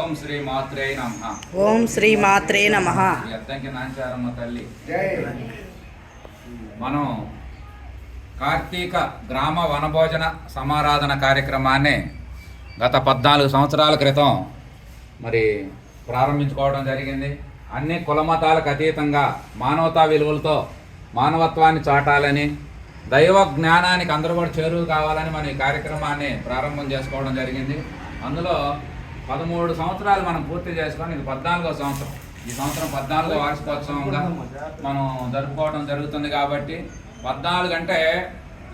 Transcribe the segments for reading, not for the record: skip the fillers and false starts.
ఓం శ్రీ మాత్రే నమః. ఓం శ్రీ మాత్రే నమః. అద్దంకి నాంచారమ్మ తల్లి. మనం కార్తీక గ్రామ వనభోజన సమారాధన కార్యక్రమాన్ని గత 14 సంవత్సరాల క్రితం మరి ప్రారంభించుకోవడం జరిగింది. అన్ని కులమతాలకు అతీతంగా మానవతా విలువలతో మానవత్వాన్ని చాటాలని, దైవ జ్ఞానానికి అందరూ కూడా చేరువు కావాలని మనం ఈ కార్యక్రమాన్ని ప్రారంభం చేసుకోవడం జరిగింది. అందులో 13 సంవత్సరాలు మనం పూర్తి చేసుకొని ఇది 14వ సంవత్సరం. ఈ సంవత్సరం 14వ వార్షికోత్సవంగా మనం జరుపుకోవడం జరుగుతుంది. కాబట్టి 14 అంటే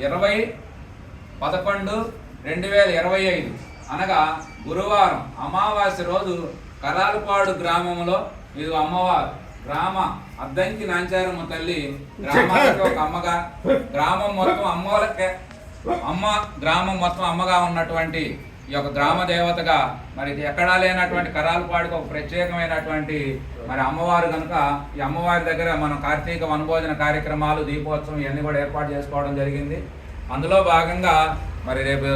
20/11/2025 అనగా గురువారం అమావాస్య రోజు కరాలపాడు గ్రామంలో ఇది అమ్మవారు గ్రామ అద్దంకి నాంచారమ్మ తల్లి గ్రామానికి ఒక అమ్మగా, గ్రామం మొత్తం గ్రామం మొత్తం అమ్మగా ఉన్నటువంటి ఈ యొక్క గ్రామ దేవతగా మరి ఎక్కడా లేనటువంటి కరాలపాడుకు ఒక ప్రత్యేకమైనటువంటి మరి అమ్మవారు కనుక ఈ అమ్మవారి దగ్గర మనం కార్తీక వనభోజన కార్యక్రమాలు, దీపోత్సవం ఇవన్నీ కూడా ఏర్పాటు చేసుకోవడం జరిగింది. అందులో భాగంగా మరి రేపు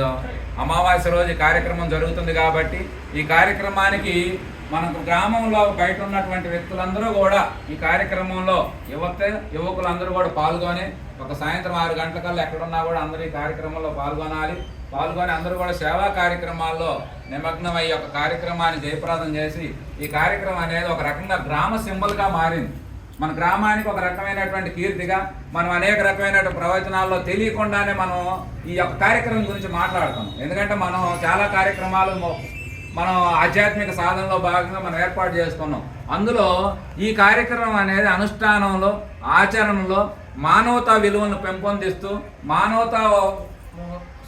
అమావాస్య రోజు కార్యక్రమం జరుగుతుంది. కాబట్టి ఈ కార్యక్రమానికి మనకు గ్రామంలో బయట ఉన్నటువంటి వ్యక్తులందరూ కూడా ఈ కార్యక్రమంలో యువకులందరూ కూడా పాల్గొని ఒక సాయంత్రం 6 గంటలకల్లా ఎక్కడున్నా కూడా అందరూ ఈ కార్యక్రమంలో పాల్గొని అందరూ కూడా సేవా కార్యక్రమాల్లో నిమగ్నమై ఒక కార్యక్రమాన్ని జయప్రదం చేసి ఈ కార్యక్రమం అనేది ఒక రకంగా గ్రామ సింబల్గా మారింది. మన గ్రామానికి ఒక రకమైనటువంటి కీర్తిగా మనం అనేక రకమైన ప్రవచనాల్లో తెలియకుండానే మనం ఈ యొక్క కార్యక్రమం గురించి మాట్లాడుతాం. ఎందుకంటే మనం చాలా కార్యక్రమాలు మనం ఆధ్యాత్మిక సాధనలో భాగంగా మనం ఏర్పాటు చేసుకున్నాం. అందులో ఈ కార్యక్రమం అనేది అనుష్ఠానంలో, ఆచరణలో మానవతా విలువలను పెంపొందిస్తూ మానవతా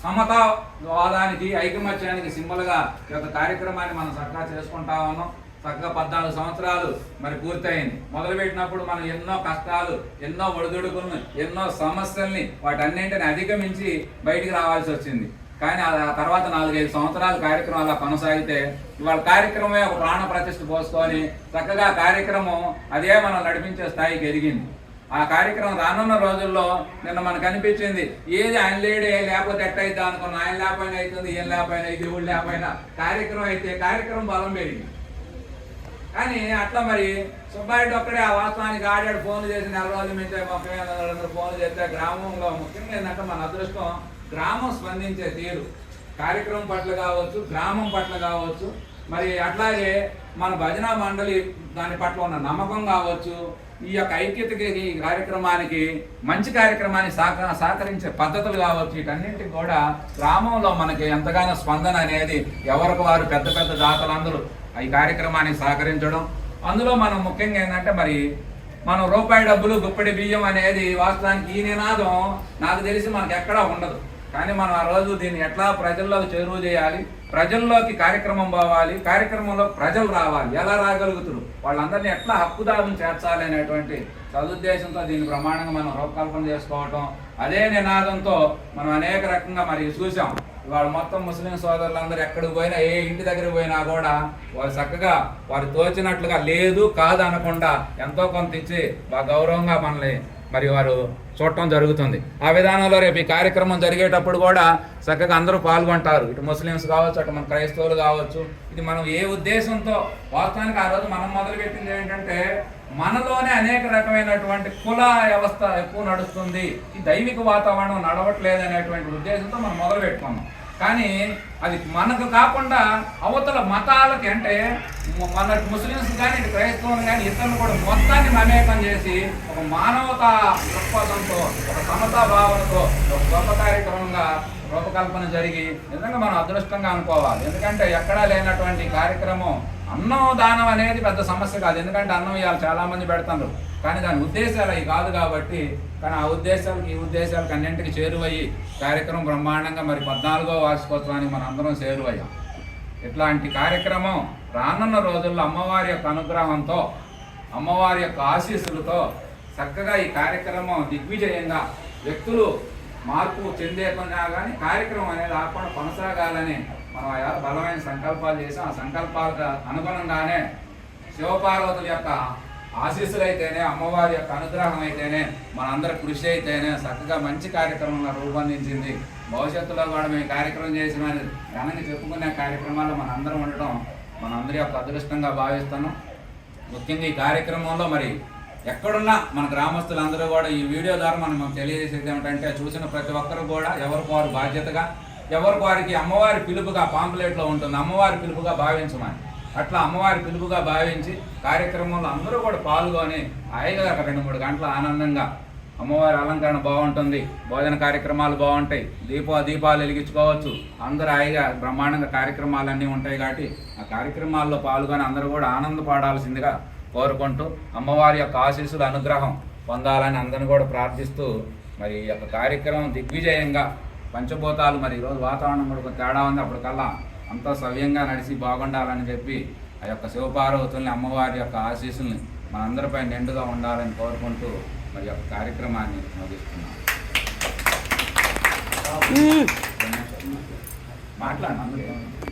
సమతావాదానికి, ఐకమత్యానికి సింబల్గా ఈ యొక్క కార్యక్రమాన్ని మనం చక్కగా చేసుకుంటా ఉన్నాం. చక్కగా 14 సంవత్సరాలు మరి పూర్తయింది. మొదలుపెట్టినప్పుడు మనం ఎన్నో కష్టాలు, ఎన్నో ఒడిదుడుకులను, ఎన్నో సమస్యల్ని వాటన్నింటిని అధిగమించి బయటికి రావాల్సి వచ్చింది. కానీ ఆ తర్వాత 4-5 సంవత్సరాల కార్యక్రమం అలా కొనసాగితే ఇవాళ కార్యక్రమమే ఒక ప్రాణ ప్రతిష్ఠ పోసుకొని చక్కగా కార్యక్రమం అదే మనం నడిపించే స్థాయికి ఎదిగింది. ఆ కార్యక్రమం రానున్న రోజుల్లో నిన్న మనకు అనిపించింది, ఏది ఆయన లేడే లేకపోతే ఎట్టయిద్దా అనుకున్న, ఆయన లేకపోయినా అవుతుంది, ఏం లేకపోయినా, దేవుడు లేకపోయినా కార్యక్రమం అయితే కార్యక్రమం బలం పెరిగింది. కానీ అట్లా మరి సుబ్బారెడ్డి ఒక్కడే ఆ వాస్తవానికి ఆడాడు. ఫోన్లు చేసి 4 రోజుల నుంచి మొక్కలందరూ ఫోన్లు చేస్తే గ్రామంలో ముఖ్యంగా ఏంటంటే మన అదృష్టం గ్రామం స్పందించే తీరు, కార్యక్రమం పట్ల కావచ్చు, గ్రామం పట్ల కావచ్చు, మరి అట్లాగే మన భజన మండలి దాని పట్ల ఉన్న నమ్మకం కావచ్చు, ఈ యొక్క ఐక్యతకి, ఈ కార్యక్రమానికి మంచి కార్యక్రమాన్ని సహకరించే పద్ధతులు కావచ్చు, వీటన్నింటికి కూడా గ్రామంలో మనకి ఎంతగానో స్పందన అనేది ఎవరికి వారు పెద్ద పెద్ద దాతలందరూ ఈ కార్యక్రమానికి సహకరించడం. అందులో మనం ముఖ్యంగా ఏంటంటే మరి మనం రూపాయి డబ్బులు గుప్పెడి బియ్యం అనేది వాస్తవానికి ఈ నినాదం నాకు తెలిసి మనకు ఎక్కడా ఉండదు. కానీ మనం ఆ రోజు దీన్ని ఎట్లా ప్రజల్లోకి చేరువ చేయాలి, ప్రజల్లోకి కార్యక్రమం పోవాలి, కార్యక్రమంలో ప్రజలు రావాలి, ఎలా రాగలుగుతారు, వాళ్ళందరినీ ఎట్లా హక్కుదారులను చేర్చాలి అనేటువంటి సదుద్దేశంతో దీన్ని ప్రమాణంగా మనం రూపకల్పన చేసుకోవటం, అదే నినాదంతో మనం అనేక రకంగా మరి చూసాం. ఇవాళ మొత్తం ముస్లిం సోదరులందరూ ఎక్కడికి పోయినా, ఏ ఇంటి దగ్గరికి పోయినా కూడా వారు చక్కగా వారు తోచినట్లుగా లేదు కాదు అనకుండా ఎంతో కొంత ఇచ్చి బాగా గౌరవంగా మనల్ని మరి వారు చూడటం జరుగుతుంది. ఆ విధానంలో రేపు ఈ కార్యక్రమం జరిగేటప్పుడు కూడా చక్కగా అందరూ పాల్గొంటారు. ఇటు ముస్లిమ్స్ కావచ్చు, అటు మన క్రైస్తవులు కావచ్చు. ఇది మనం ఏ ఉద్దేశంతో వాస్తవానికి ఆ రోజు మనం మొదలుపెట్టింది ఏంటంటే మనలోనే అనేక రకమైనటువంటి కుల వ్యవస్థ ఎక్కువ నడుస్తుంది, ఈ దైవిక వాతావరణం నడవట్లేదు అనేటువంటి ఉద్దేశంతో మనం మొదలు పెట్టుకున్నాం. కానీ అది మనకు కాకుండా అవతల మతాలకి, అంటే మన ముస్లిమ్స్ కానీ ఇటు క్రైస్తవులు కానీ ఇతరులు కూడా మొత్తాన్ని మమేకం చేసి ఒక మానవతా దృక్పథంతో, ఒక సమతా భావనతో ఒక గొప్ప కార్యక్రమంగా రూపకల్పన జరిగి నిజంగా మనం అదృష్టంగా అనుకోవాలి. ఎందుకంటే ఎక్కడా లేనటువంటి కార్యక్రమం. అన్నం దానం అనేది పెద్ద సమస్య కాదు, ఎందుకంటే అన్నం ఇవాళ చాలామంది పెడుతున్నారు. కానీ దాని ఉద్దేశాలు అవి కాదు. కాబట్టి కానీ ఆ ఉద్దేశాలకి ఈ ఉద్దేశాలకు అన్నింటికి చేరువయ్యి కార్యక్రమం బ్రహ్మాండంగా మరి 14వ వార్షికోత్సవానికి మనం అందరం చేరువయ్యాం. ఇట్లాంటి కార్యక్రమం రానున్న రోజుల్లో అమ్మవారి యొక్క అనుగ్రహంతో, అమ్మవారి యొక్క ఆశీస్సులతో చక్కగా ఈ కార్యక్రమం దిగ్విజయంగా వ్యక్తులు మార్పు చెందేకున్నా కానీ కార్యక్రమం అనేది ఆకుండా కొనసాగాలని మనం బలమైన సంకల్పాలు చేసాం. ఆ సంకల్పాలకు అనుగుణంగానే శివపార్వతుల యొక్క ఆశీస్సులు అయితేనే, అమ్మవారి యొక్క అనుగ్రహం అయితేనే, మనందరి కృషి అయితేనే చక్కగా మంచి కార్యక్రమంగా రూపొందించింది. భవిష్యత్తులో కూడా మేము కార్యక్రమం చేసిన ఘనంగా చెప్పుకునే కార్యక్రమాల్లో మనందరం ఉండటం మనందరి యొక్క అదృష్టంగా భావిస్తున్నాం. ముఖ్యంగా ఈ కార్యక్రమంలో మరి ఎక్కడున్నా మన గ్రామస్తులందరూ కూడా ఈ వీడియో ద్వారా మనం తెలియజేసేది ఏమిటంటే, చూసిన ప్రతి ఒక్కరు కూడా ఎవరికి వారు బాధ్యతగా, ఎవరికి వారికి అమ్మవారి పిలుపుగా పాంప్లెట్లో ఉంటుంది, అమ్మవారి పిలుపుగా భావించమని. అట్లా అమ్మవారి పిలుపుగా భావించి కార్యక్రమంలో అందరూ కూడా పాల్గొని హాయిగా 2-3 గంటల ఆనందంగా అమ్మవారి అలంకరణ బాగుంటుంది, భోజన కార్యక్రమాలు బాగుంటాయి, దీపాలు వెలిగించుకోవచ్చు, అందరూ హాయిగా బ్రహ్మాండంగా కార్యక్రమాలన్నీ ఉంటాయి. కాబట్టి ఆ కార్యక్రమాల్లో పాల్గొని అందరూ కూడా ఆనందపడాల్సిందిగా కోరుకుంటూ అమ్మవారి యొక్క ఆశీస్సులు అనుగ్రహం పొందాలని అందరిని కూడా ప్రార్థిస్తూ మరి ఈ యొక్క కార్యక్రమం దిగ్విజయంగా పంచభూతాలు మరి ఈరోజు వాతావరణం కూడా కొంచెం తేడా ఉంది, అప్పటికల్లా అంతా సవ్యంగా నడిచి బాగుండాలని చెప్పి ఆ యొక్క శివపార్వతుల్ని అమ్మవారి యొక్క ఆశీస్సుల్ని మనందరిపై నిండుగా ఉండాలని కోరుకుంటూ మరి యొక్క కార్యక్రమాన్ని ముగిస్తున్నాం. మాట్లాడండి అందరూ.